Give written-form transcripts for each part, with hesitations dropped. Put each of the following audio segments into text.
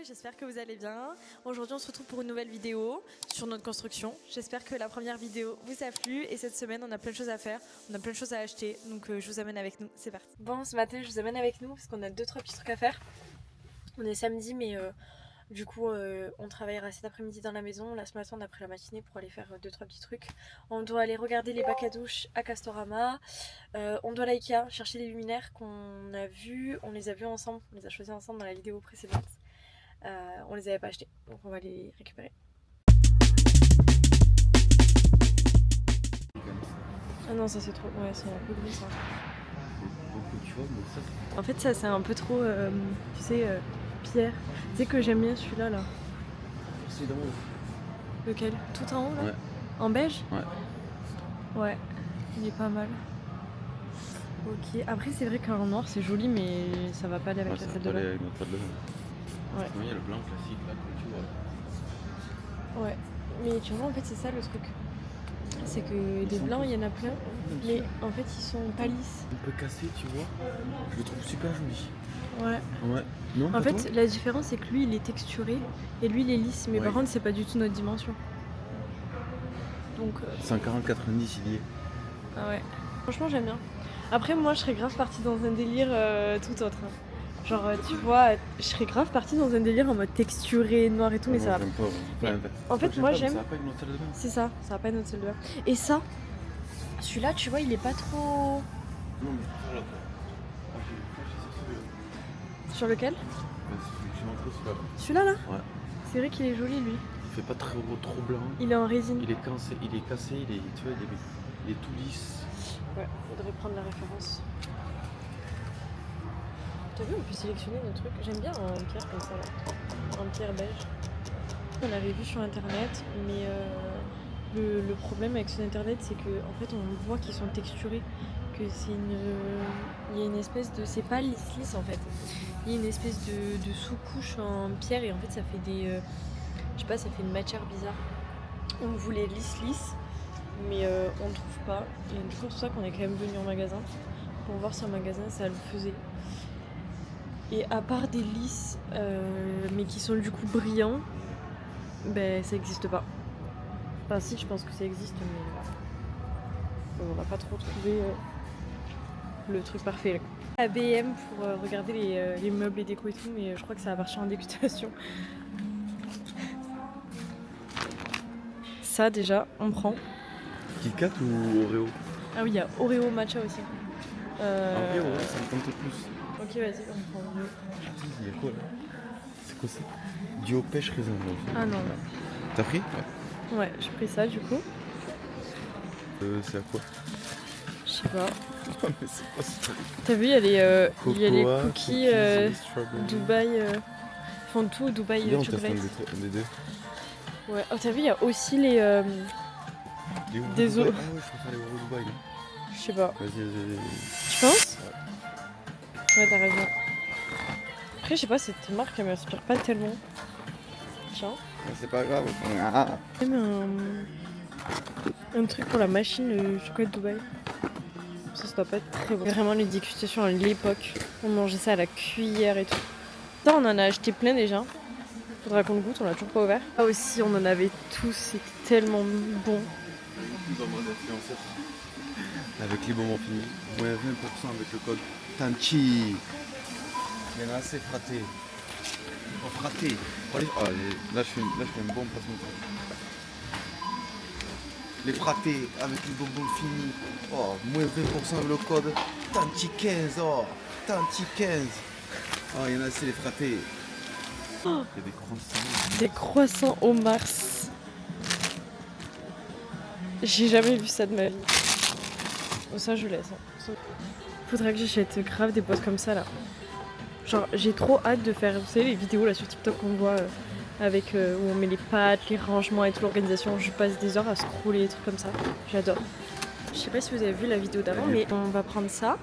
j'espère que vous allez bien. Aujourd'hui on se retrouve pour une nouvelle vidéo sur notre construction. J'espère que la première vidéo vous a plu et cette semaine on a plein de choses à faire, on a plein de choses à acheter, donc je vous amène avec nous, c'est parti. Bon, ce matin je vous amène avec nous parce qu'on a 2-3 petits trucs à faire. On est samedi mais du coup on travaillera cet après-midi dans la maison. Là ce matin on a pris la matinée pour aller faire 2-3 petits trucs. On doit aller regarder les bacs à douche à Castorama. On doit aller à Ikea chercher les luminaires qu'on a vus. On les a vus ensemble, on les a choisis ensemble dans la vidéo précédente. On les avait pas achetés, donc on va les récupérer. Ah non, ça c'est trop, ouais, c'est un peu gris ça. En fait ça c'est un peu trop, tu sais, pierre. Tu sais que j'aime bien celui-là là. C'est drôle. Lequel? Tout en haut là? Ouais. En beige? Ouais. Ouais, il est pas mal. Ok, après c'est vrai qu'en noir c'est joli mais ça va pas aller avec la salle de bain. Avec notre salle de bain. Ouais. Il y a le blanc classique là comme tu vois. Ouais, mais tu vois en fait c'est ça le truc. C'est que des blancs il y en a plein, mais en fait ils sont pas lisses. Un peu cassé tu vois. Je le trouve super joli. Ouais. Ouais. Non, En fait la différence c'est que lui il est texturé et lui il est lisse, mais par contre c'est pas du tout notre dimension. Donc 140,90 il y est. Ah ouais. Franchement j'aime bien. Après moi je serais grave partie dans un délire tout autre. Hein. Genre tu vois, je serais grave partie dans un délire en mode texturé, noir et tout, mais ça va pas. En fait moi j'aime. Ça va pas avec notre salle de bain. C'est ça va pas être notre salle de bain. Et ça, celui-là tu vois il est pas trop. Non mais voilà. Sur lequel? Celui-là là? Ouais. C'est vrai qu'il est joli lui. Il fait pas trop blanc. Il est en résine. Il est cassé, tu vois, il est tout lisse. Ouais, faudrait prendre la référence. T'as vu, on peut sélectionner nos trucs. J'aime bien en pierre comme ça, là. En pierre beige. On avait vu sur internet, mais le problème avec ce internet, c'est que en fait, on voit qu'ils sont texturés, que c'est il y a une espèce de, c'est pas lisse en fait. Il y a une espèce de sous-couche en pierre et en fait, ça fait des, je sais pas, ça fait une matière bizarre. On voulait lisse, mais on ne trouve pas. Et du coup, c'est pour ça qu'on est quand même venu en magasin pour voir si en magasin ça le faisait. Et à part des lisses, mais qui sont du coup brillants, ben ça existe pas. Enfin si, je pense que ça existe, mais on n'a pas trop trouvé le truc parfait. Là. À BM pour regarder les meubles et déco et tout, mais je crois que ça va partir en dégustation. Ça déjà, on prend. Kit Kat ou Oreo? Ah oui, il y a Oreo matcha aussi. Oreo, ouais, ça me tente plus. Ok, vas-y, on prend Oreo. Il y a quoi là? C'est quoi ça? Duo pêche raisin. Ah non. T'as pris? Ouais, j'ai pris ça du coup. C'est à quoi? Je sais pas. Mais c'est pas ce truc. T'as vu, il y a les cookies Dubaï. Font tout Dubaï chocolate. Des deux. Ouais. Oh, t'as vu, il y a aussi les des os. Ah ouais, je préfère les Oreo Dubaï. Je sais pas. Vas-y. Tu penses? Ouais, t'as raison. Après, je sais pas, cette marque elle m'inspire pas tellement. Tiens. C'est pas grave. Même un truc pour la machine chocolat Dubaï. Ça doit pas être très bon. Vraiment les dégustations à l'époque. On mangeait ça à la cuillère et tout. Ça, on en a acheté plein déjà. Faudra qu'on le goûte, on l'a toujours pas ouvert. Là aussi, on en avait tous, c'était tellement bon. Avec les bonbons finis. Ouais, 20% avec le code TANCHI. Il y en a assez fraté. Oh, fraté. Là, je fais un bon placement de produit. Les fratés avec les bonbons finis. Oh, moins 20% avec le code TANCHI15. Oh, TANCHI15. Oh, il y en a assez les fratés. Oh, il y a des croissants. Des croissants au Mars. J'ai jamais vu ça de ma vie. Oh, ça, je laisse. Hein. Faudrait que j'achète grave des boîtes comme ça là. Genre, j'ai trop hâte de faire, vous savez, les vidéos là sur TikTok qu'on voit avec où on met les pâtes, les rangements et toute l'organisation. Je passe des heures à scroller, des trucs comme ça. J'adore. Je sais pas si vous avez vu la vidéo d'avant, mais on va prendre ça.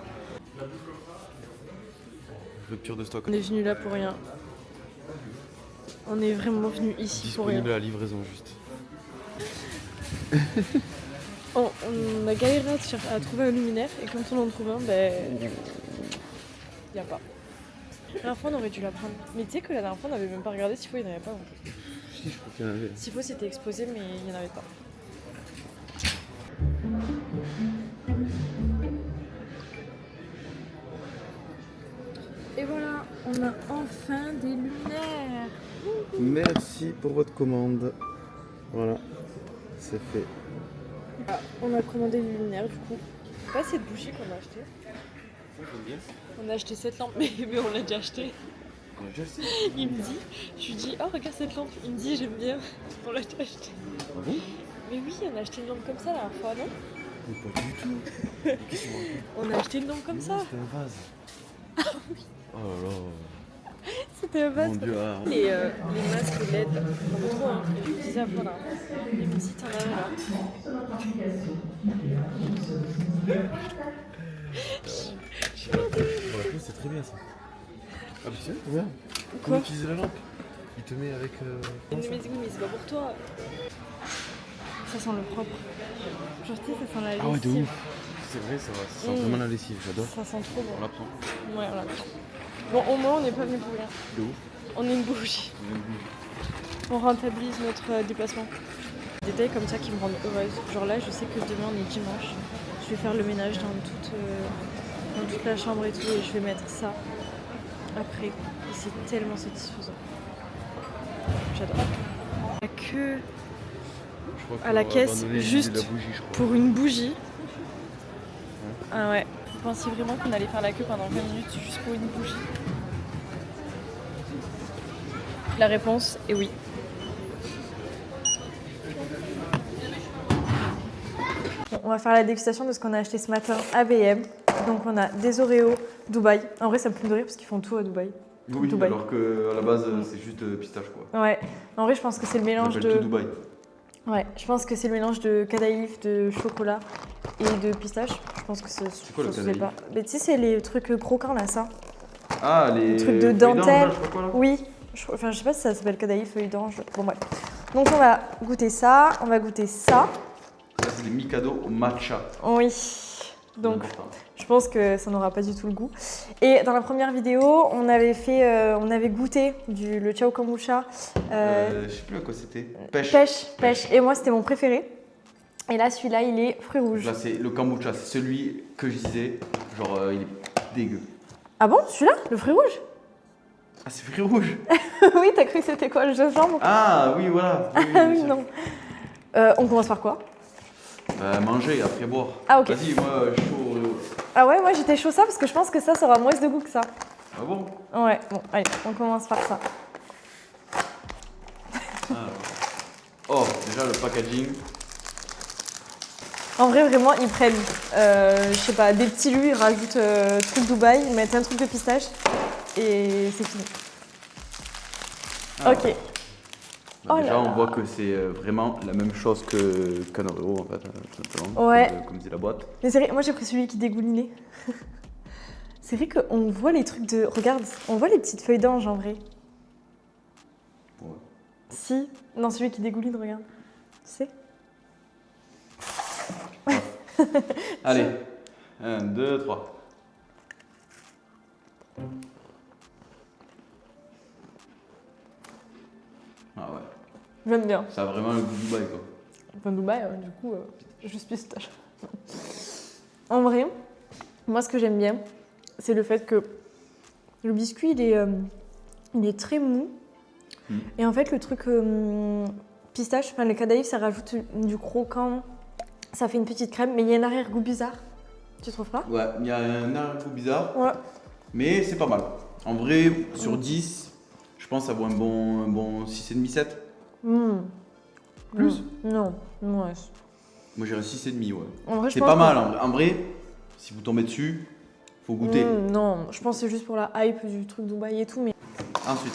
Rupture de stock. On est venu là pour rien. On est vraiment venu ici pour rien. Disponible à la livraison juste. On a galéré à trouver un luminaire et quand on en trouve un, ben... y a pas. La dernière fois, on aurait dû la prendre. Mais tu sais que la dernière fois, on n'avait même pas regardé s'il faut, il n'y en avait pas. En fait. Si, je crois qu'il y en avait. S'il faut, c'était exposé, mais il n'y en avait pas. Et voilà, on a enfin des luminaires. Merci pour votre commande. Voilà, c'est fait. Ah, on a commandé des luminaires du coup. C'est pas cette bougie qu'on a acheté. J'aime bien. On a acheté cette lampe, mais on l'a déjà acheté. On a déjà acheté. Il me dit, je lui dis, oh regarde cette lampe. Il me dit, j'aime bien. On l'a déjà acheté. Ah bon? Mais oui, on a acheté une lampe comme ça la dernière fois, non? Mais pas du tout. Qu'est-ce qu'on raconte? On a acheté une lampe comme ça. C'était un vase. Ah oui. Oh là là. C'était un vase. Mon Dieu. Ah. Les masques LED, on en a trop, hein. Et je vous disais à là. Les petits, t'en as un là. Pour la peau, c'est très bien ça. Ah, mais c'est vrai, regarde. Comment utiliser la lampe? Il te met avec. Mais oui, mais c'est pas pour toi. Ça sent le propre. Genre, tu sais, ça sent la lessive. Ah ouais, de ouf. C'est vrai, ça va. Ça sent vraiment la lessive, j'adore. Ça sent trop bon. On la prend. Ouais, on la prend. Bon, au moins, on n'est pas venu pour rien. De ouf. On est une bougie. On rentabilise notre déplacement. Des détails comme ça qui me rendent heureuse. Genre là, je sais que demain, on est dimanche. Je vais faire le ménage dans toute la chambre et tout. Et je vais mettre ça après. Et c'est tellement satisfaisant. J'adore. La queue à la caisse juste pour une bougie. Ah ouais, vous pensiez vraiment qu'on allait faire la queue pendant 20 minutes juste pour une bougie? La réponse est oui. Bon, on va faire la dégustation de ce qu'on a acheté ce matin à B&M. Donc on a des Oreos Dubaï. En vrai ça me fait de rire parce qu'ils font tout à Dubaï. Oui, Dubaï. alors qu'à la base c'est juste pistache quoi. Ouais, en vrai je pense que c'est le mélange de... tout Dubaï. Ouais, je pense que c'est le mélange de cadaïf, de chocolat et de pistache. Je pense que c'est quoi le cadaïf? pas. Mais tu sais, c'est les trucs croquants là, ça. Ah, les trucs de feuilles dentelle. d'ange, je sais pas quoi, là. Oui, enfin je sais pas si ça s'appelle cadaïf, feuille d'ange. Bon bref. Donc on va goûter ça, on va goûter ça. Ça c'est des Mikado au matcha. Oui. Donc je pense que ça n'aura pas du tout le goût. Et dans la première vidéo, on avait goûté le Ciao Kombucha. Je sais plus à quoi c'était. Pêche. Et moi c'était mon préféré. Et là celui-là il est fruits rouges. Là c'est le kombucha, c'est celui que je disais, genre il est dégueu. Ah bon, celui-là, le fruit rouge? Ah c'est fruits rouges. Oui, t'as cru que c'était quoi, le gingembre? Ah oui voilà. Oui, Ah oui, non. On commence par quoi? Manger après boire. Ah ok. Vas-y, moi chaud. Ah ouais, moi j'étais chaud ça parce que je pense que ça aura moins de goût que ça. Ah bon? Ouais, bon, allez, on commence par ça. Oh, déjà le packaging. En vrai, vraiment, ils prennent, je sais pas, des petits lus, ils rajoutent truc Dubaï, ils mettent un truc de pistache et c'est fini. Ah. Ok. Bah, déjà, on voit que c'est vraiment la même chose qu'un Oreo en fait, tout simplement. Ouais. Comme dit la boîte. Mais c'est vrai, moi j'ai pris celui qui dégoulinait. C'est vrai qu'on voit les trucs de. Regarde, on voit les petites feuilles d'ange en vrai. Ouais. Si, non, celui qui dégouline, regarde. Tu sais? Allez, 1, 2, 3. Ah ouais. J'aime bien. Ça a vraiment le goût Dubaï quoi. Enfin, Dubaï, du coup, juste pistache. En vrai, moi ce que j'aime bien, c'est le fait que le biscuit, il est très mou. Et en fait, le truc pistache, enfin le cadaïf, ça rajoute du croquant. Ça fait une petite crème, mais il y a un arrière-goût bizarre. Tu trouves pas? Ouais, il y a un arrière-goût bizarre. Ouais. Mais c'est pas mal. En vrai, sur 10, je pense que ça vaut un bon 6,5, 7. Plus? Non, ouais. Moi j'ai un 6,5, ouais. En vrai, C'est pas mal, en vrai, si vous tombez dessus, faut goûter. Non, je pense que c'est juste pour la hype du truc Dubaï et tout, mais... Ensuite.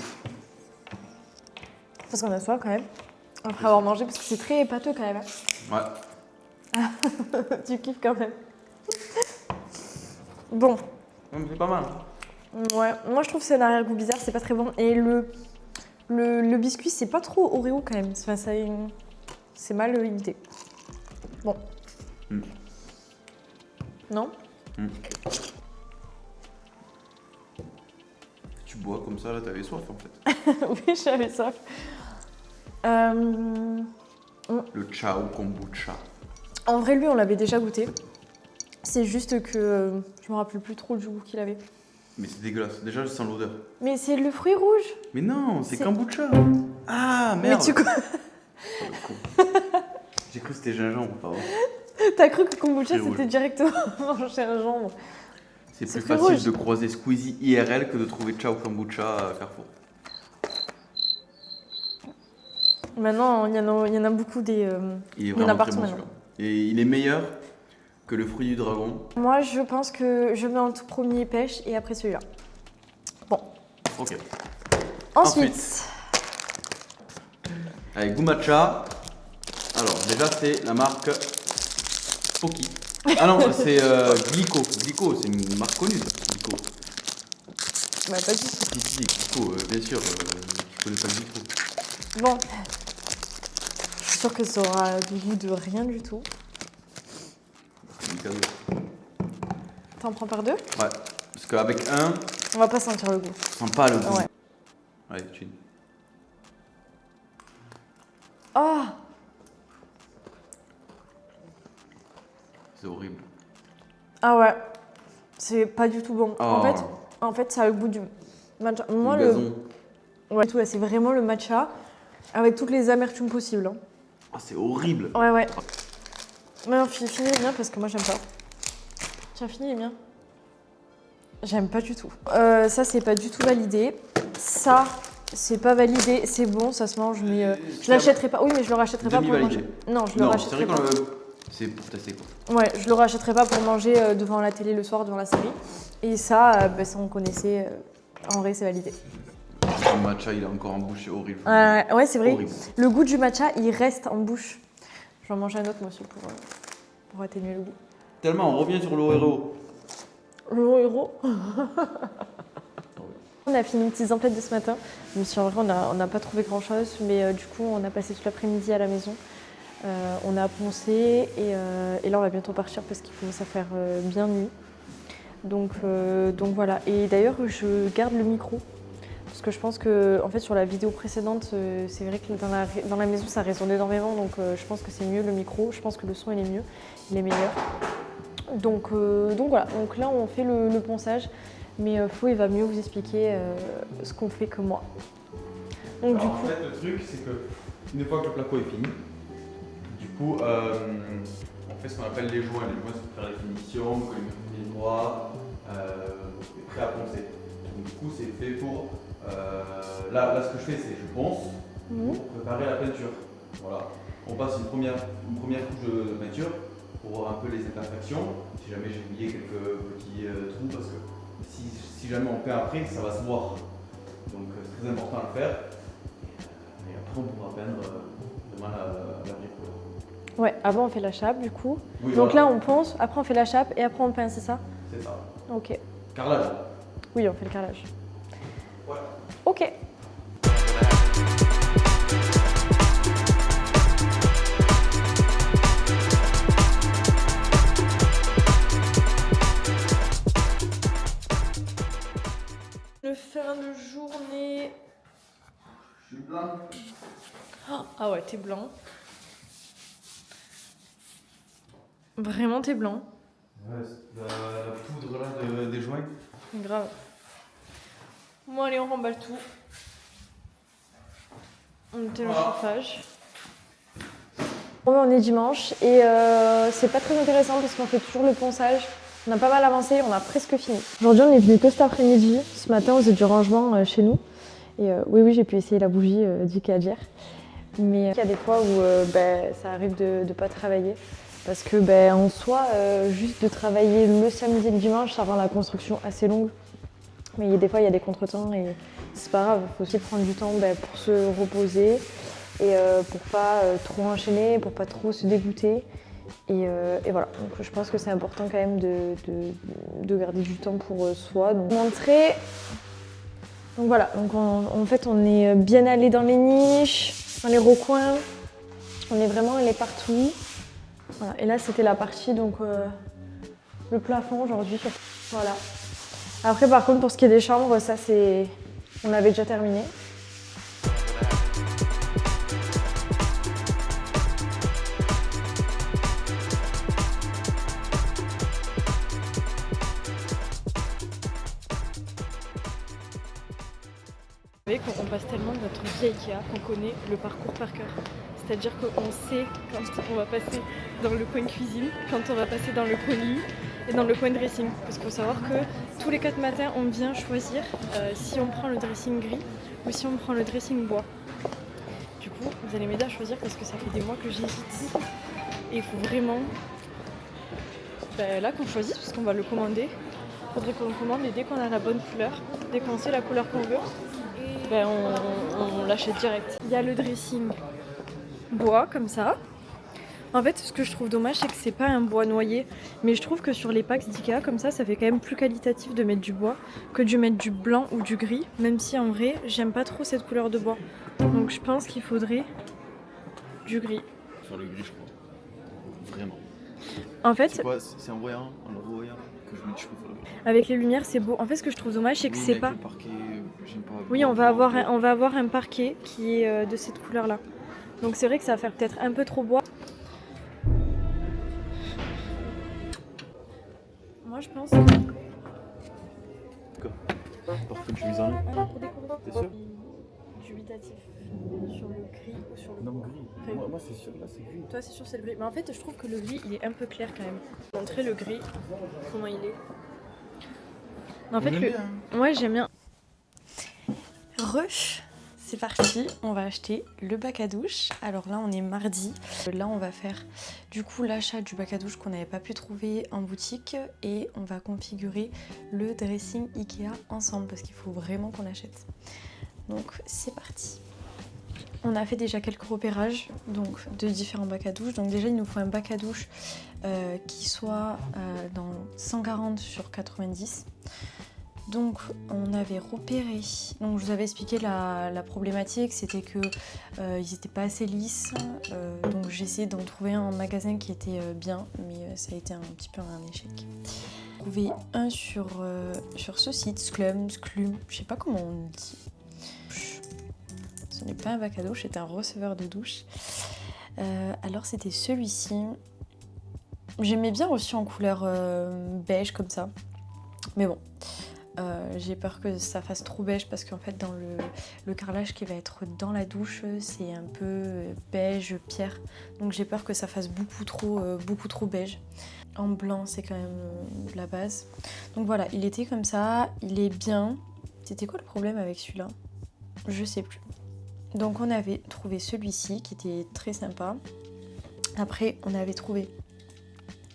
Parce qu'on a soif quand même, après avoir mangé, parce que c'est très pâteux quand même. Ouais. Tu kiffes quand même. Bon. C'est pas mal. Ouais, moi je trouve que c'est un arrière-goût bizarre, c'est pas très bon. Et le biscuit, c'est pas trop Oreo quand même. Enfin, c'est mal imité. Bon. Non? bois comme ça, là, t'avais soif en fait. Oui, j'avais soif. Le Chao Kombucha. En vrai, lui, on l'avait déjà goûté. C'est juste que je me rappelle plus trop du goût qu'il avait. Mais c'est dégueulasse. Déjà, je sens l'odeur. Mais c'est le fruit rouge. Mais non, c'est C'est- kombucha. Ah, merde. Mais tu Oh, le con. J'ai cru que c'était gingembre, pardon. t'as cru que kombucha Fruit c'était rouge. directement chez un gingembre. C'est C'est plus fruit facile rouge. de croiser Squeezie IRL que de trouver Chao Kombucha à Carrefour. Maintenant, il y en a beaucoup des. Il est Il y en a vraiment très partout bon maintenant. celui-là. Et il est meilleur que le fruit du dragon. Moi, je pense que je mets en tout premier pêche et après celui-là. Bon. Ok. Ensuite. Avec goût matcha. Alors, déjà, c'est la marque Poki. Ah non, c'est Glico. Glico, c'est une marque connue, ça. Glico. Bah, pas du tout. Si, Glico, bien sûr. Je connais pas Glico. Bon. Je suis sûre que ça aura du goût de rien du tout. C'est du cadeau. T'en prends par deux? Ouais. Parce qu'avec un, On va pas sentir le goût. on sent pas le goût. Ouais. Allez, chin. Oh! C'est horrible. Ah ouais. C'est pas du tout bon. Oh. En fait, ça a le goût du matcha. Moi, le gazon. Ouais, tout là, c'est vraiment le matcha avec toutes les amertumes possibles. Hein. Ah, c'est horrible. Ouais, ouais. Mais non, finis les miens parce que moi, j'aime pas. Tiens, finis les miens. J'aime pas du tout. Ça, c'est pas du tout validé. Ça, c'est pas validé. C'est bon, ça se mange, mais je l'achèterai pas. Oui, mais je le rachèterai pas pour le manger. Demi-validé. Non, je le Non, c'est rachèterai vrai pas. qu'on le... C'est pour tester quoi. Ouais, je le rachèterai pas pour manger devant la télé le soir, devant la série. Et ça, ça on connaissait. En vrai, c'est validé. Le matcha, il est encore en bouche, c'est horrible. Ouais, c'est vrai. Horrible. Le goût du matcha, il reste en bouche. Je vais en manger un autre, moi aussi, pour atténuer le goût. Tellement, on revient sur l'Oreo. Le héros. On a fini une petite emplettes de ce matin. Même si en vrai, on n'a pas trouvé grand-chose. Mais du coup, on a passé toute l'après-midi à la maison. On a poncé et là, on va bientôt partir parce qu'il commence à faire bien nuit. Donc voilà. Et d'ailleurs, je garde le micro. Parce que je pense que, en fait, sur la vidéo précédente, c'est vrai que dans la maison, ça résonne énormément. Donc je pense que c'est mieux le micro. Je pense que le son, il est mieux. Il est meilleur. Donc voilà. Donc là, on fait le ponçage. Mais Flo, il va mieux vous expliquer ce qu'on fait que moi. Donc, Alors, en fait, le truc, c'est que une fois que le placo est fini, du coup, on fait ce qu'on appelle les joints. Les joints, c'est pour faire les finitions, que le micro est droit, est prêt à poncer. Donc, du coup, c'est fait pour. Là, ce que je fais, c'est je ponce pour préparer la peinture. Voilà. On passe une première couche de peinture pour voir un peu les imperfections. Si jamais j'ai oublié quelques petits trous, parce que si jamais on peint après, ça va se voir. Donc c'est très important à le faire. Et après on pourra peindre demain la brique. ouais, avant, on fait la chape, du coup. Oui, Donc voilà. là, on ponce, après, on fait la chape et après, on peint, c'est ça? C'est ça. Ok. Carrelage. Oui, on fait le carrelage. Ouais. Ok. Le fin de journée. Je suis blanc. Ah ouais, t'es blanc. Vraiment, t'es blanc. Ouais, la poudre là des joints. Grave. Bon, allez, on remballe tout. On était le chauffage. Bon, on est dimanche et c'est pas très intéressant parce qu'on fait toujours le ponçage. On a pas mal avancé, on a presque fini. Aujourd'hui, on est venu que cet après-midi. Ce matin, on faisait du rangement chez nous. Et oui, j'ai pu essayer la bougie du d'hier. Mais il y a des fois où ça arrive de ne pas travailler. Parce que en soi, juste de travailler le samedi et le dimanche, ça rend la construction assez longue. Mais des fois, il y a des contretemps et c'est pas grave. Il faut aussi prendre du temps pour se reposer et pour pas trop enchaîner, pour pas trop se dégoûter. Et voilà, donc je pense que c'est important quand même de garder du temps pour soi. Donc montrer. Donc voilà, donc en fait on est bien allé dans les niches, dans les recoins. On est vraiment allé partout. Voilà. Et là c'était la partie donc le plafond aujourd'hui. Voilà. Après par contre pour ce qui est des chambres, ça c'est On avait déjà terminé. Vous savez qu'on passe tellement de notre vie Ikea qu'on connaît le parcours par cœur. C'est-à-dire qu'on sait quand on va passer dans le coin cuisine, quand on va passer dans le coin lit et dans le coin dressing. Parce qu'il faut savoir que tous les 4 matins, on vient choisir si on prend le dressing gris ou si on prend le dressing bois. Du coup, vous allez m'aider à choisir parce que ça fait des mois que j'hésite. Et il faut vraiment là qu'on choisisse parce qu'on va le commander. Il faudrait qu'on le commande et dès qu'on a la bonne couleur, dès qu'on sait la couleur qu'on veut, on l'achète direct. Il y a le dressing bois comme ça. En fait, ce que je trouve dommage, c'est que c'est pas un bois noyé. Mais je trouve que sur les packs d'Ikea, comme ça fait quand même plus qualitatif de mettre du bois que de mettre du blanc ou du gris. Même si en vrai, j'aime pas trop cette couleur de bois. Donc je pense qu'il faudrait du gris. Sur le gris, je crois. Vraiment. En fait, c'est quoi? C'est un voyant, un voyant que je préfère. Avec les lumières, c'est beau. En fait, ce que je trouve dommage, c'est que c'est pas. Le parquet, j'aime pas. Oui, on va avoir un parquet qui est de cette couleur-là. Donc c'est vrai que ça va faire peut-être un peu trop bois. Moi, je pense. Quoi? Par contre, tu mises en Ah, pour décorer. T'es sûr? Dubitatif. Sur le gris ou sur le Non, bois. gris. Enfin, Moi c'est sûr, là c'est gris. Toi, c'est sûr, c'est le gris. Mais en fait, je trouve que le gris, il est un peu clair quand même. Montrer le gris, comment il est. En fait, ouais, j'aime bien. C'est parti, on va acheter le bac à douche. Alors là, on est mardi. Là, on va faire du coup l'achat du bac à douche qu'on n'avait pas pu trouver en boutique et on va configurer le dressing Ikea ensemble parce qu'il faut vraiment qu'on l'achète. Donc, c'est parti. On a fait déjà quelques repérages donc de différents bacs à douche. Donc déjà, il nous faut un bac à douche qui soit dans 140 sur 90. Donc on avait repéré, donc je vous avais expliqué la problématique, c'était que ils n'étaient pas assez lisses, donc j'ai essayé d'en trouver un en magasin qui était bien, mais ça a été un petit peu un échec. J'ai trouvé un sur ce site, Sclum, je sais pas comment on dit. Ce n'est pas un bac à douche, c'est un receveur de douche. Alors c'était celui-ci. J'aimais bien aussi en couleur beige comme ça, mais bon. J'ai peur que ça fasse trop beige parce qu'en fait dans le carrelage qui va être dans la douche c'est un peu beige pierre, donc j'ai peur que ça fasse beaucoup trop beige. En blanc c'est quand même la base. Donc voilà, il était comme ça, il est bien. C'était quoi le problème avec celui-là? Je sais plus. Donc on avait trouvé celui-ci qui était très sympa. Après on avait trouvé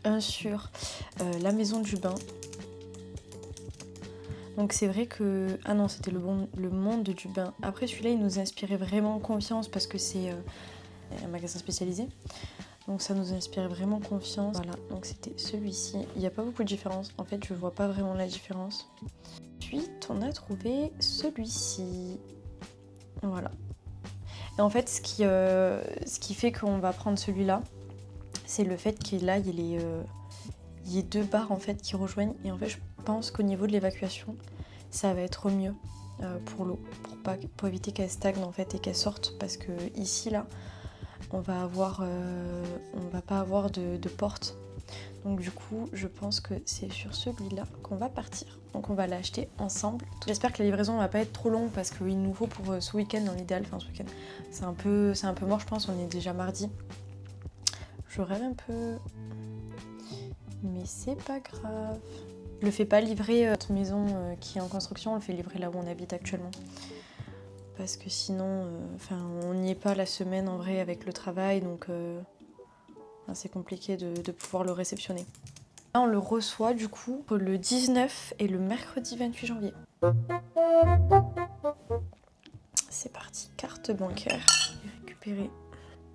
un sur la maison du bain. Donc c'est vrai que... Ah non, c'était le monde du bain. Après celui-là, il nous inspirait vraiment confiance parce que c'est un magasin spécialisé. Donc ça nous inspirait vraiment confiance. Voilà, donc c'était celui-ci. Il n'y a pas beaucoup de différence. En fait, je vois pas vraiment la différence. Ensuite, on a trouvé celui-ci. Voilà. Et en fait, ce qui fait qu'on va prendre celui-là, c'est le fait qu'il y ait 2 barres en fait qui rejoignent. Et en fait, je pense qu'au niveau de l'évacuation, ça va être mieux pour l'eau, pour éviter qu'elle stagne en fait et qu'elle sorte, parce que ici là, on va pas avoir de porte. Donc du coup, je pense que c'est sur celui-là qu'on va partir. Donc on va l'acheter ensemble. J'espère que la livraison va pas être trop longue parce qu'il nous faut pour ce week-end dans l'idéal. Enfin ce week-end, c'est un peu mort, je pense. On est déjà mardi. Je rêve un peu, mais c'est pas grave. Je le fais pas livrer notre maison qui est en construction, on le fait livrer là où on habite actuellement. Parce que sinon, on n'y est pas la semaine en vrai avec le travail, donc c'est compliqué de pouvoir le réceptionner. Là, on le reçoit du coup le 19 et le mercredi 28 janvier. C'est parti, carte bancaire. J'ai récupéré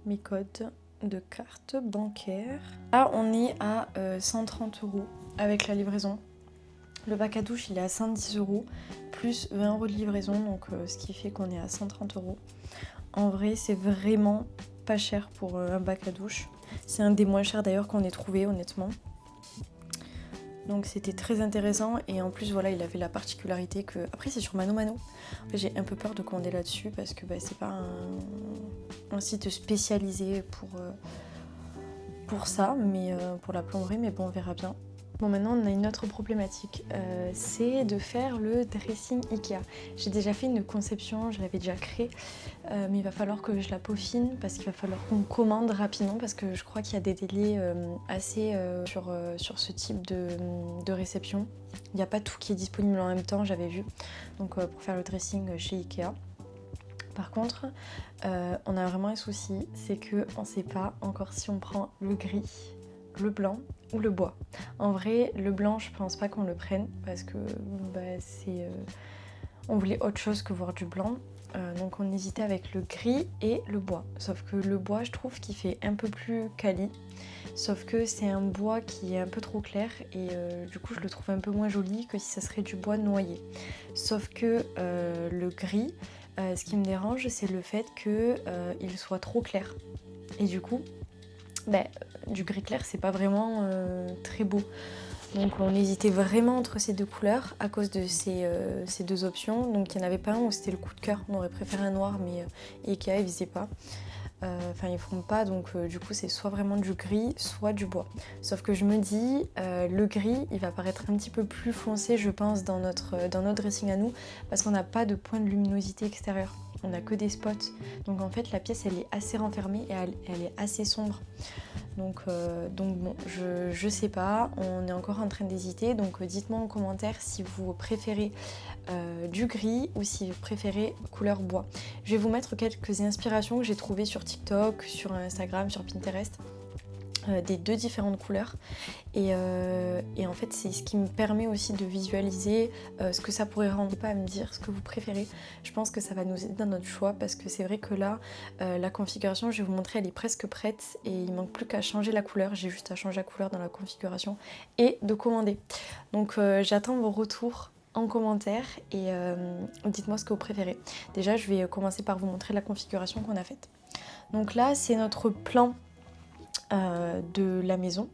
mes codes de carte bancaire. Là, on est à 130 € avec la livraison. Le bac à douche il est à 110 € plus 20 € de livraison, donc ce qui fait qu'on est à 130 €. En vrai c'est vraiment pas cher pour un bac à douche. C'est un des moins chers d'ailleurs qu'on ait trouvé honnêtement. Donc c'était très intéressant et en plus voilà il avait la particularité que... Après c'est sur Mano Mano. En fait, j'ai un peu peur de commander là-dessus parce que c'est pas un site spécialisé pour ça, mais pour la plomberie, mais bon on verra bien. Bon maintenant on a une autre problématique, c'est de faire le dressing Ikea. J'ai déjà fait une conception, je l'avais déjà créée, mais il va falloir que je la peaufine parce qu'il va falloir qu'on commande rapidement parce que je crois qu'il y a des délais assez sur ce type de réception. Il n'y a pas tout qui est disponible en même temps, j'avais vu, donc pour faire le dressing chez Ikea. Par contre, on a vraiment un souci, c'est qu'on ne sait pas encore si on prend le gris, le blanc ou le bois. En vrai, le blanc, je pense pas qu'on le prenne parce que on voulait autre chose que voir du blanc. Donc on hésitait avec le gris et le bois. Sauf que le bois, je trouve qu'il fait un peu plus quali. Sauf que c'est un bois qui est un peu trop clair et du coup je le trouve un peu moins joli que si ça serait du bois noyé. Sauf que le gris, ce qui me dérange, c'est le fait qu'il soit trop clair. Et du coup, du gris clair, c'est pas vraiment très beau. Donc on hésitait vraiment entre ces deux couleurs à cause de ces deux options. Donc il n'y en avait pas un où c'était le coup de cœur. On aurait préféré un noir, mais Ikea ils faisaient pas. Enfin ils font pas, donc du coup c'est soit vraiment du gris, soit du bois. Sauf que je me dis, le gris il va paraître un petit peu plus foncé je pense dans notre dressing à nous, parce qu'on n'a pas de point de luminosité extérieure. On n'a que des spots. Donc en fait la pièce elle est assez renfermée et elle est assez sombre. Donc bon, je sais pas, on est encore en train d'hésiter. Donc dites-moi en commentaire si vous préférez du gris ou si vous préférez couleur bois. Je vais vous mettre quelques inspirations que j'ai trouvées sur TikTok, sur Instagram, sur Pinterest. Des deux différentes couleurs et en fait c'est ce qui me permet aussi de visualiser ce que ça pourrait rendre. Pas à me dire ce que vous préférez, je pense que ça va nous aider dans notre choix parce que c'est vrai que là la configuration, je vais vous montrer, elle est presque prête et il manque plus qu'à changer la couleur. J'ai juste à changer la couleur dans la configuration et de commander. Donc j'attends vos retours en commentaire et dites-moi ce que vous préférez. Déjà je vais commencer par vous montrer la configuration qu'on a faite. Donc là c'est notre plan de la maison.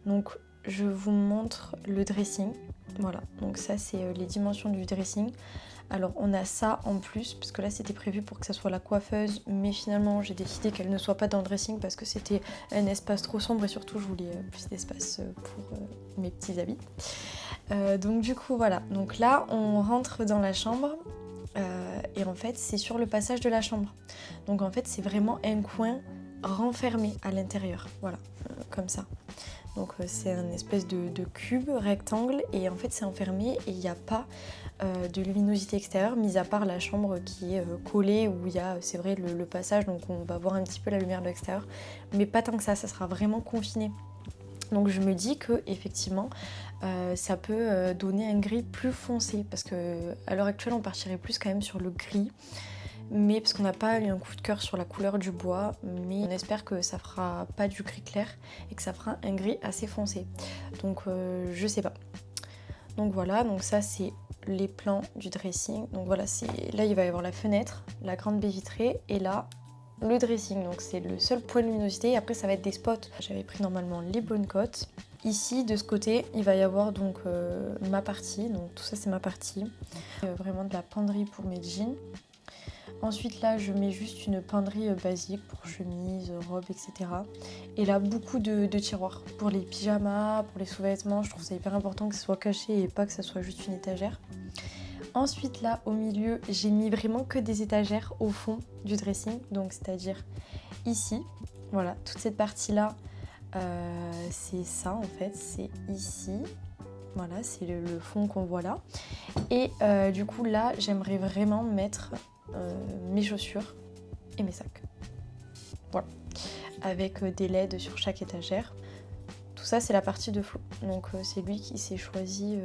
Donc je vous montre le dressing. Voilà, donc ça c'est les dimensions du dressing. Alors on a ça en plus, parce que là c'était prévu pour que ça soit la coiffeuse, mais finalement j'ai décidé qu'elle ne soit pas dans le dressing parce que c'était un espace trop sombre et surtout je voulais plus d'espace pour mes petits habits. Donc du coup voilà, donc là on rentre dans la chambre. Et en fait c'est sur le passage de la chambre. Donc en fait c'est vraiment un coin renfermé à l'intérieur, voilà, comme ça. Donc c'est un espèce de cube rectangle et en fait c'est enfermé et il n'y a pas de luminosité extérieure, mis à part la chambre qui est collée où il y a, c'est vrai, le passage, donc on va voir un petit peu la lumière de l'extérieur, mais pas tant que ça sera vraiment confiné. Donc je me dis que effectivement ça peut donner un gris plus foncé parce que à l'heure actuelle on partirait plus quand même sur le gris. Mais parce qu'on n'a pas eu un coup de cœur sur la couleur du bois, mais on espère que ça fera pas du gris clair et que ça fera un gris assez foncé. Donc je sais pas. Donc voilà, donc ça c'est les plans du dressing. Donc voilà, là il va y avoir la fenêtre, la grande baie vitrée et là le dressing. Donc c'est le seul point de luminosité et après ça va être des spots. J'avais pris normalement les bonnes cotes. Ici de ce côté il va y avoir donc ma partie, donc tout ça c'est ma partie. Vraiment de la penderie pour mes jeans. Ensuite là je mets juste une penderie basique pour chemise, robe, etc. Et là beaucoup de tiroirs pour les pyjamas, pour les sous-vêtements. Je trouve ça hyper important que ce soit caché et pas que ça soit juste une étagère. Ensuite là au milieu j'ai mis vraiment que des étagères au fond du dressing. Donc c'est-à-dire ici, voilà, toute cette partie là c'est ça en fait, c'est ici. Voilà, c'est le fond qu'on voit là. Et du coup là j'aimerais vraiment mettre mes chaussures et mes sacs. Voilà. Avec des LED sur chaque étagère. Tout ça c'est la partie de Flo. Donc c'est lui qui s'est choisi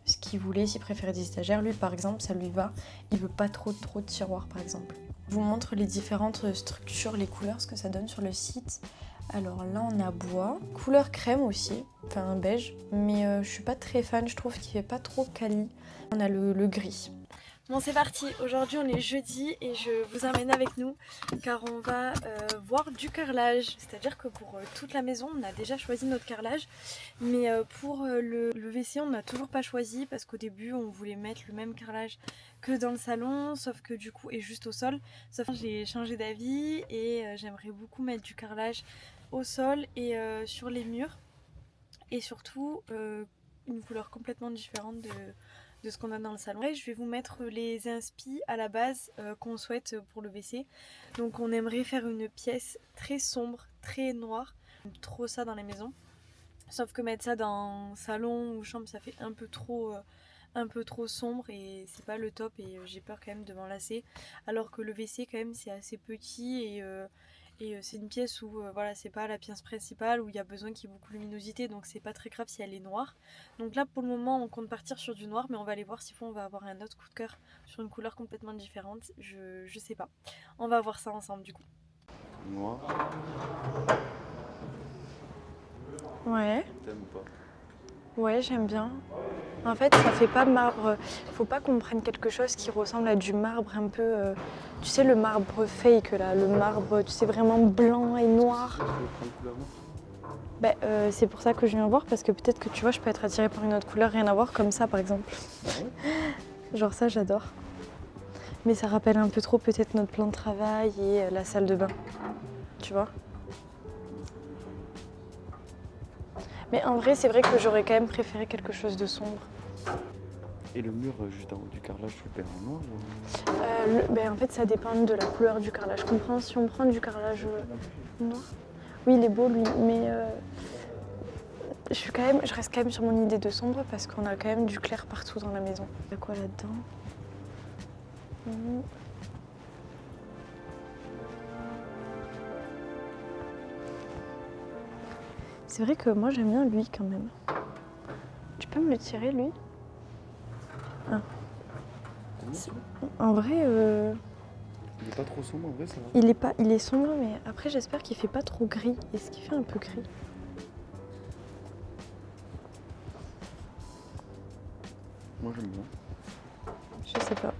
ce qu'il voulait, s'il préférait des étagères. Lui par exemple ça lui va, il veut pas trop de tiroirs par exemple. Je vous montre les différentes structures, les couleurs, ce que ça donne sur le site. Alors là on a bois, couleur crème aussi, enfin un beige, mais je suis pas très fan, je trouve qu'il fait pas trop quali. On a le gris. Bon c'est parti, aujourd'hui on est jeudi et je vous emmène avec nous car on va voir du carrelage. C'est-à-dire que pour toute la maison on a déjà choisi notre carrelage, mais pour le WC on n'a toujours pas choisi parce qu'au début on voulait mettre le même carrelage que dans le salon, sauf que du coup, et juste au sol, sauf que j'ai changé d'avis et j'aimerais beaucoup mettre du carrelage au sol et sur les murs et surtout une couleur complètement différente de ce qu'on a dans le salon. Et je vais vous mettre les inspi à la base qu'on souhaite pour le WC. Donc on aimerait faire une pièce très sombre, très noire. Trop ça dans les maisons. Sauf que mettre ça dans salon ou chambre, ça fait un peu trop sombre et c'est pas le top et j'ai peur quand même de m'enlacer. Alors que le WC quand même c'est assez petit et c'est une pièce où voilà, c'est pas la pièce principale où il y a besoin qu'il y ait beaucoup de luminosité, donc c'est pas très grave si elle est noire. Donc là pour le moment on compte partir sur du noir, mais on va aller voir si on va avoir un autre coup de cœur sur une couleur complètement différente. Je sais pas. On va voir ça ensemble du coup. Noir, Ouais, t'aimes ou pas? ouais, j'aime bien. En fait, ça fait pas marbre. Faut pas qu'on prenne quelque chose qui ressemble à du marbre un peu. Tu sais, le marbre fake là, le marbre, tu sais, vraiment blanc et noir. Tu veux prendre couleur noire? Bah, c'est pour ça que je viens voir parce que peut-être que tu vois, je peux être attirée par une autre couleur, rien à voir, comme ça par exemple. Genre ça, j'adore. Mais ça rappelle un peu trop peut-être notre plan de travail et la salle de bain. Tu vois? Mais en vrai, c'est vrai que j'aurais quand même préféré quelque chose de sombre. Et le mur juste en haut du carrelage, tu le peins en noir ou... Ben, en fait, ça dépend de la couleur du carrelage. Je comprends si on prend du carrelage noir. Oui, il est beau lui, mais je reste quand même sur mon idée de sombre parce qu'on a quand même du clair partout dans la maison. Il y a quoi là-dedans? C'est vrai que moi j'aime bien lui quand même. Tu peux me le tirer lui? Ah. En vrai, Il est pas trop sombre en vrai, ça va. il est sombre, mais après j'espère qu'il fait pas trop gris. Est-ce qu'il fait un peu gris? Moi j'aime bien. Je sais pas.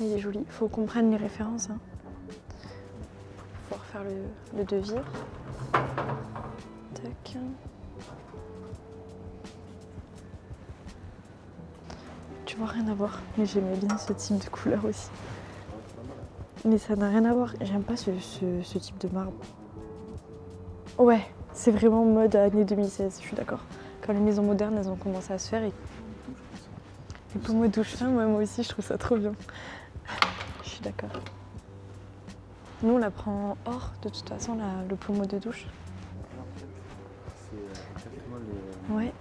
Mais il est joli. Faut qu'on prenne les références. Hein. Pour pouvoir faire le devis. Tac. Tu vois, rien à voir. Mais j'aimais bien ce type de couleur aussi. Mais ça n'a rien à voir. J'aime pas ce type de marbre. Ouais, c'est vraiment mode année 2016, je suis d'accord. Quand les maisons modernes, elles ont commencé à se faire. Et pommeau de douche fin, moi aussi, je trouve ça trop bien. Je suis d'accord. Nous, on la prend hors, de toute façon, le pommeau de douche. C'est exactement le... Ouais,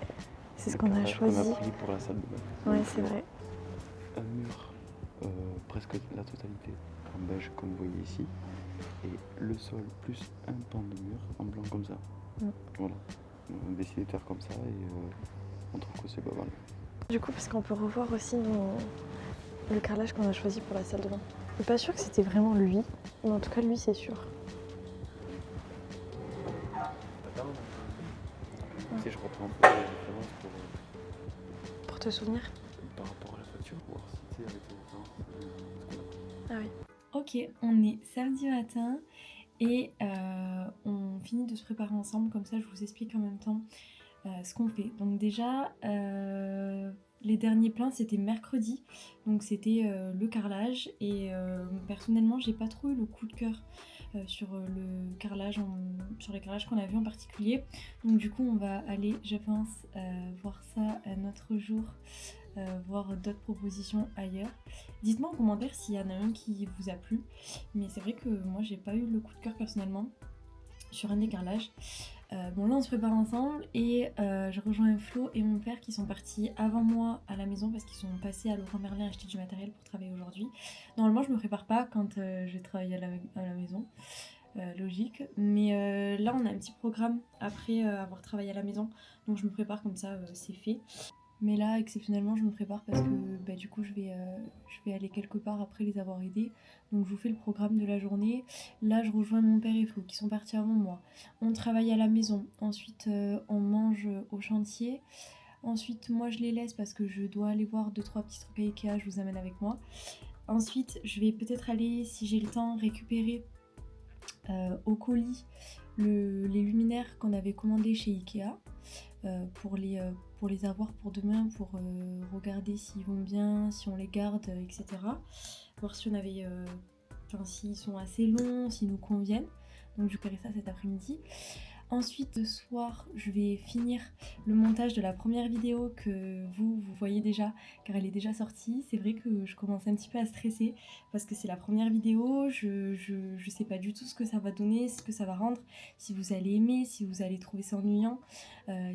c'est ce qu'on a choisi. qu'on a pris pour la salle de bain. Ouais, c'est vrai. Un mur, presque la totalité, en beige comme vous voyez ici. Et le sol plus un pan de mur en blanc comme ça. Voilà. On a décidé de faire comme ça et on trouve que c'est pas mal. Du coup, parce qu'on peut revoir aussi le carrelage qu'on a choisi pour la salle de bain. Je suis pas sûre que c'était vraiment lui, mais en tout cas, lui, c'est sûr. Attends. Si je reprends un peu les références Pour te souvenir? par rapport à la facture, voir si tu sais avec les références. Ah oui. Ok, on est samedi matin et on finit de se préparer ensemble, comme ça je vous explique en même temps ce qu'on fait. Donc déjà, les derniers plans c'était mercredi, donc c'était le carrelage et personnellement j'ai pas trop eu le coup de cœur sur le carrelage, sur les carrelages qu'on a vu en particulier. Donc du coup on va aller, je pense, voir ça un autre jour. Voir d'autres propositions ailleurs. Dites-moi en commentaire s'il y en a un qui vous a plu, mais c'est vrai que moi j'ai pas eu le coup de cœur personnellement sur un des carrelages. Bon là on se prépare ensemble et je rejoins Flo et mon père qui sont partis avant moi à la maison parce qu'ils sont passés à Leroy Merlin acheter du matériel pour travailler aujourd'hui. Normalement je me prépare pas quand je travaille à la maison. Logique, mais là on a un petit programme après avoir travaillé à la maison, donc je me prépare comme ça, c'est fait. Mais là, exceptionnellement, je me prépare parce que du coup, je vais aller quelque part après les avoir aidés. Donc, je vous fais le programme de la journée. Là, je rejoins mon père et Flo qui sont partis avant moi. On travaille à la maison. Ensuite, on mange au chantier. Ensuite, moi je les laisse parce que je dois aller voir 2-3 petits trucs à Ikea, je vous amène avec moi. Ensuite, je vais peut-être aller, si j'ai le temps, récupérer au colis les luminaires qu'on avait commandés chez Ikea pour les avoir pour demain, pour regarder s'ils vont bien, si on les garde, etc. Voir si on avait, s'ils sont assez longs, s'ils nous conviennent. Donc je ferai ça cet après-midi. Ensuite, ce soir, je vais finir le montage de la première vidéo que vous voyez déjà, car elle est déjà sortie. C'est vrai que je commence un petit peu à stresser parce que c'est la première vidéo, je sais pas du tout ce que ça va donner, ce que ça va rendre, si vous allez aimer, si vous allez trouver ça ennuyant,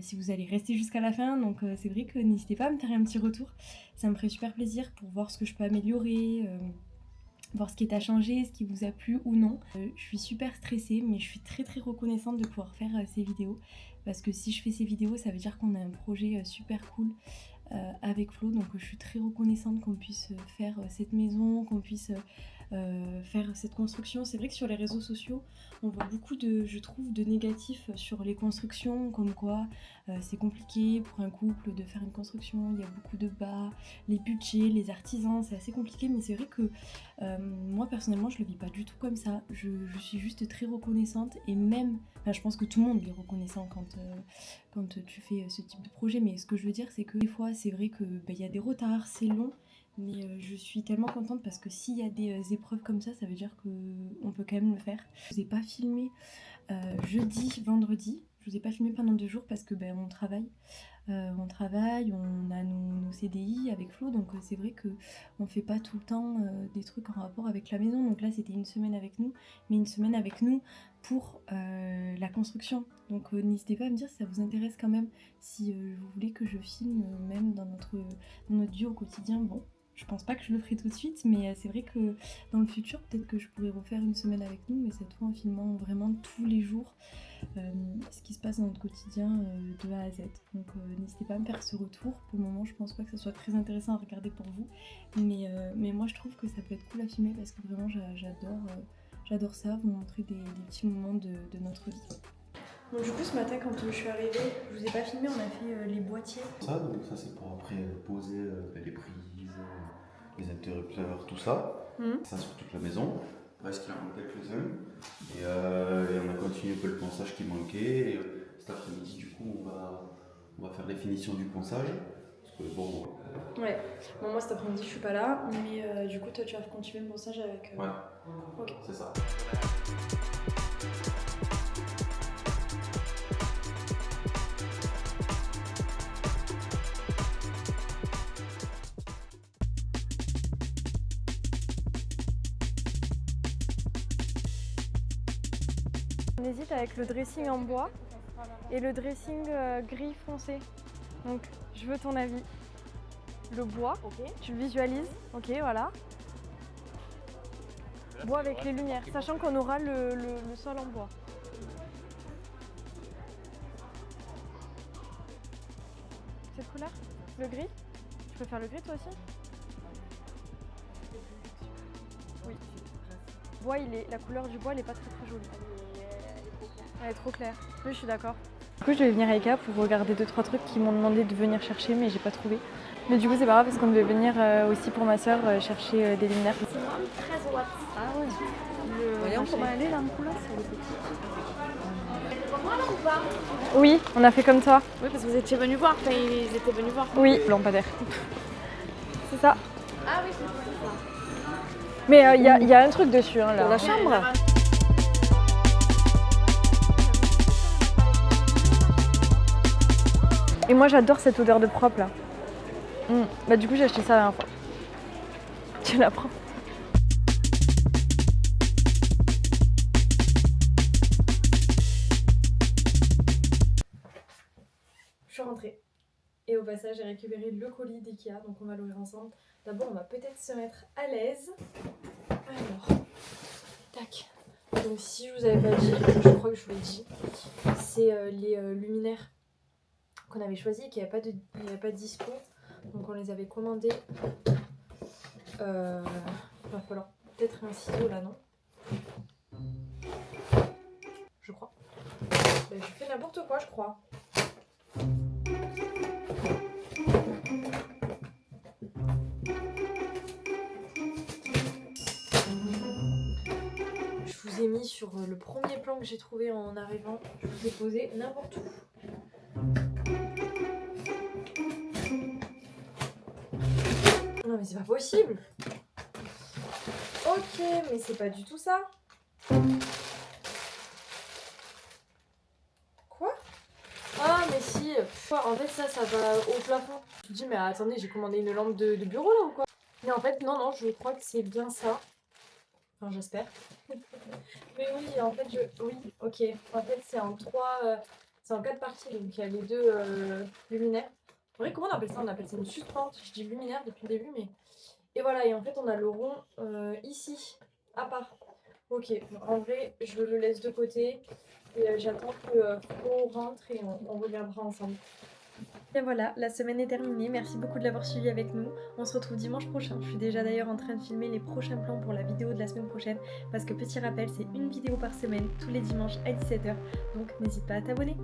si vous allez rester jusqu'à la fin. Donc c'est vrai que n'hésitez pas à me faire un petit retour, ça me ferait super plaisir pour voir ce que je peux améliorer. Voir ce qui est à changer, ce qui vous a plu ou non. Je suis super stressée, mais je suis très reconnaissante de pouvoir faire ces vidéos. Parce que si je fais ces vidéos, ça veut dire qu'on a un projet super cool avec Flo. Donc je suis très reconnaissante qu'on puisse faire cette maison, qu'on puisse faire cette construction. C'est vrai que sur les réseaux sociaux, on voit beaucoup je trouve, de négatifs sur les constructions, comme quoi c'est compliqué pour un couple de faire une construction, il y a beaucoup de bas, les budgets, les artisans, c'est assez compliqué, mais c'est vrai que moi personnellement je le vis pas du tout comme ça. Je suis juste très reconnaissante et même, je pense que tout le monde est reconnaissant quand tu fais ce type de projet, mais ce que je veux dire c'est que des fois c'est vrai que y a des retards, c'est long. Mais je suis tellement contente parce que s'il y a des épreuves comme ça veut dire qu'on peut quand même le faire. Je vous ai pas filmé jeudi, vendredi. Je vous ai pas filmé pendant 2 jours parce que on travaille. On a nos CDI avec Flo, donc c'est vrai que on fait pas tout le temps des trucs en rapport avec la maison. Donc là c'était une semaine avec nous, mais une semaine avec nous pour la construction. Donc n'hésitez pas à me dire si ça vous intéresse quand même, si vous voulez que je filme même dans notre vie au quotidien. Bon, je pense pas que je le ferai tout de suite, mais c'est vrai que dans le futur, peut-être que je pourrais refaire une semaine avec nous, mais cette fois en filmant vraiment tous les jours ce qui se passe dans notre quotidien de A à Z. Donc n'hésitez pas à me faire ce retour. Pour le moment, je pense pas que ça soit très intéressant à regarder pour vous, mais moi je trouve que ça peut être cool à filmer parce que vraiment j'adore ça, vous montrer des petits moments de notre vie. Donc du coup ce matin quand je suis arrivée, je vous ai pas filmé, on a fait les boîtiers. Donc ça c'est pour après poser les prises, les interrupteurs, tout ça. Ça sur toute la maison. Reste qu'il en manque quelques-uns. Et on a continué un peu le ponçage qui manquait. Et cet après-midi du coup on va faire les finitions du ponçage. Parce que bon. Ouais. Bon moi cet après-midi je suis pas là, mais du coup toi tu vas continuer le ponçage avec. Ouais. Ok. C'est ça. On hésite avec le dressing en bois et le dressing gris foncé. Donc je veux ton avis. Le bois, okay. Tu le visualises, ok voilà. Bois avec les lumières, sachant qu'on aura le sol en bois. Cette couleur? Le gris? Tu préfères le gris toi aussi? Oui. Bois, la couleur du bois elle est pas très jolie. Elle est trop claire. Oui, je suis d'accord. Du coup, je vais venir à Ikea pour regarder 2-3 trucs qu'ils m'ont demandé de venir chercher, mais j'ai pas trouvé. Mais du coup, c'est pas grave parce qu'on devait venir aussi pour ma soeur chercher des luminaires. 13 watts. Ah ouais. Voyons comment elle est l'ampoule, c'est petite. Comme moi là ou pas? Oui, on a fait comme toi. Oui, parce que vous étiez venus voir, enfin ils étaient venus voir. Oui, lampadaire. C'est ça. Ah oui, c'est ça. Mais il y a un truc dessus, hein, là. Pour la chambre. Et moi j'adore cette odeur de propre là. Bah du coup j'ai acheté ça la dernière fois. Tu la prends. Je suis rentrée. Et au passage j'ai récupéré le colis d'Ikea, donc on va l'ouvrir ensemble. D'abord on va peut-être se mettre à l'aise. Alors, tac. Donc si je vous avais pas dit, je crois que je vous l'ai dit, c'est les luminaires qu'on avait choisi et qu'il n'y avait pas de dispo, donc on les avait commandés. Il va falloir peut-être un ciseau là, non? Je crois. Je fais n'importe quoi, je crois. vous ai mis sur le premier plan que j'ai trouvé en arrivant. Je vous ai posé n'importe où. Non mais c'est pas possible. Ok, mais c'est pas du tout ça. Quoi? Ah mais si. En fait ça va au plafond. Je me dis mais attendez, j'ai commandé une lampe de bureau là ou quoi? Mais en fait non, je crois que c'est bien ça. Enfin j'espère. Mais oui, en fait oui, ok. En fait c'est en 4 parties, donc il y a les deux luminaires. En vrai, comment on appelle ça? On appelle ça une suspente. Je dis luminaire depuis le début, mais... Et voilà, et en fait, on a le rond ici, à part. Ok, en vrai, je le laisse de côté. Et j'attends que Flo rentre et on regardera ensemble. Et voilà, la semaine est terminée. Merci beaucoup de l'avoir suivi avec nous. On se retrouve dimanche prochain. Je suis déjà d'ailleurs en train de filmer les prochains plans pour la vidéo de la semaine prochaine. Parce que petit rappel, c'est une vidéo par semaine, tous les dimanches à 17 h. Donc n'hésite pas à t'abonner.